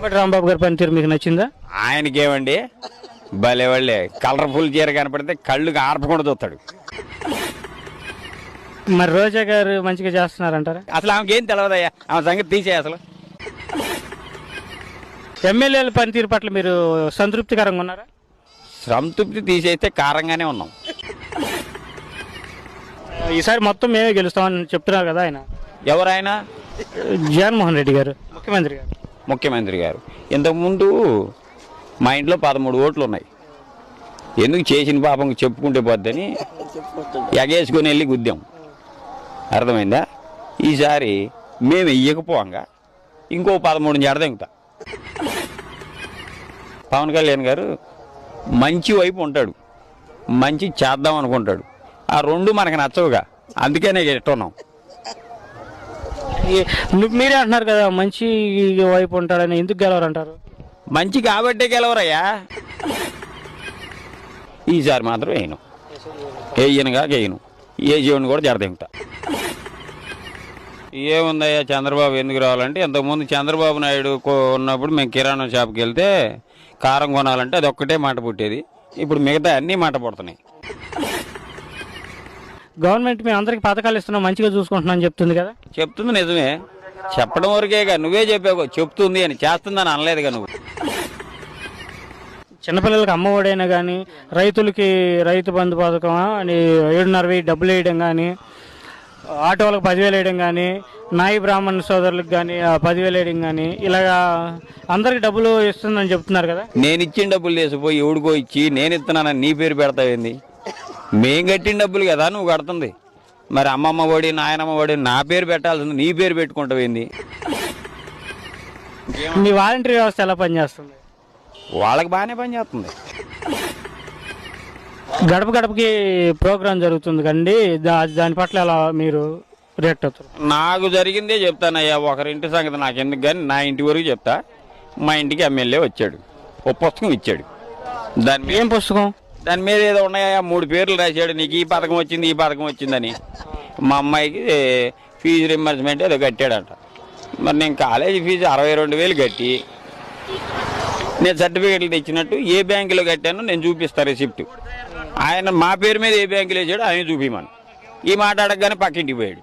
అంబటి రాంబాబు గారి పనితీరు మీకు నచ్చిందా? ఆయనకేమండి భలే వాళ్ళే కలర్ఫుల్ చీర కనపడితే కళ్ళు ఆర్పకుండా చూస్తాడు. మరి రోజా గారు మంచిగా చేస్తున్నారంటారా? అసలు ఆమెకేం తెలియదయ్యా, ఆమె సంగతి తీసే అసలు. ఎమ్మెల్యేల పనితీరు పట్ల మీరు సంతృప్తికరంగా ఉన్నారా? సంతృప్తి తీసేస్తే కారంగానే ఉన్నాం. ఈసారి మొత్తం మేమే గెలుస్తామని చెప్తున్నారు కదా ఆయన. ఎవరైనా జగన్మోహన్ రెడ్డి గారు ముఖ్యమంత్రి గారు ఇంతకుముందు మా ఇంట్లో 13 ఓట్లు ఉన్నాయి. ఎందుకు చేసిన పాపం చెప్పుకుంటే పోద్దని ఎగేసుకొని వెళ్ళి గుద్దాం. అర్థమైందా? ఈసారి మేము వెయ్యకపోగా ఇంకో 13 జడదెంగుతా. పవన్ కళ్యాణ్ గారు మంచి వైపు ఉంటాడు, మంచి చేద్దాం అనుకుంటాడు. ఆ రెండు మనకు నచ్చవుగా, అందుకనే ఇట్టున్నాం. మీరే అంటున్నారు కదా మంచి వైపు ఉంటాడని, ఎందుకు గెలవరంటారు? మంచి కాబట్టే గెలవరయ్యా. ఈసారి మాత్రం వేయనుగా వేయను, ఏ జీవని కూడా జడదెంగుతా. ఏముందయ్యా చంద్రబాబు ఎందుకు రావాలంటే, ఇంతకుముందు చంద్రబాబు నాయుడు ఉన్నప్పుడు మేము కిరాణా షాప్కి వెళ్తే కారం కొనాలంటే అది ఒక్కటే మాట పుట్టేది. ఇప్పుడు మిగతా అన్నీ మాట పడుతున్నాయి. గవర్నమెంట్ మేము అందరికి పథకాలు ఇస్తున్నాం, మంచిగా చూసుకుంటున్నాం చెప్తుంది కదా. చెప్తుంది నిజమే, చెప్పడం వరకేగా. నువ్వే చెప్పావు చెప్తుంది అని, చేస్తుందని అనలేదుగా నువ్వు. చిన్నపిల్లలకి అమ్మఒడైనా కానీ, రైతులకి రైతు బంధు పథకం అని 7,500 డబ్బులు వేయడం కానీ, ఆటోలకు 10,000 వేయడం కానీ, నాయి బ్రాహ్మణ సోదరులకు కానీ 10,000 వేయడం కానీ, ఇలాగా అందరికి డబ్బులు ఇస్తుందని చెప్తున్నారు కదా. నేను ఇచ్చిన డబ్బులు లేసిపోయి ఎవడికో ఇచ్చి నేను ఇస్తున్నానని నీ పేరు పెడతావేంది? మేం కట్టిన డబ్బులు కదా నువ్వు కడుతుంది. మరి అమ్మమ్మ ఒడి నాయనమ్మ ఒడి నా పేరు పెట్టాల్సింది, నీ పేరు పెట్టుకుంటావేంది? మీ వాలంటీర్ వ్యవస్థ ఎలా పనిచేస్తుంది? వాళ్ళకి బాగానే పనిచేస్తుంది. గడప గడపకి ప్రోగ్రాం జరుగుతుంది కండి, దాని పట్ల ఎలా మీరు రియాక్ట్ అవుతారు? నాకు జరిగిందే చెప్తానయ్యా. ఒకరింటి సంగతి నాకు ఎందుకు కానీ నా ఇంటి వరకు చెప్తా. మా ఇంటికి ఎమ్మెల్యే వచ్చాడు, ఒక పుస్తకం ఇచ్చాడు. దాని ఏం పుస్తకం? దాని మీద ఏదో ఉన్నాయా 3 పేర్లు రాశాడు, నీకు ఈ పథకం వచ్చింది ఈ పథకం వచ్చిందని. మా అమ్మాయికి ఫీజు రింబర్స్మెంట్ ఏదో కట్టాడంట. మరి నేను కాలేజీ ఫీజు 62,000 కట్టి నేను సర్టిఫికేట్లు తెచ్చినట్టు ఏ బ్యాంకులో కట్టానో నేను చూపిస్తాను రిసిప్ట్. ఆయన మా పేరు మీద ఏ బ్యాంకులో వేసాడో ఆయన చూపిమను. ఈ మాట అడగగానే పక్కింటికి పోయాడు.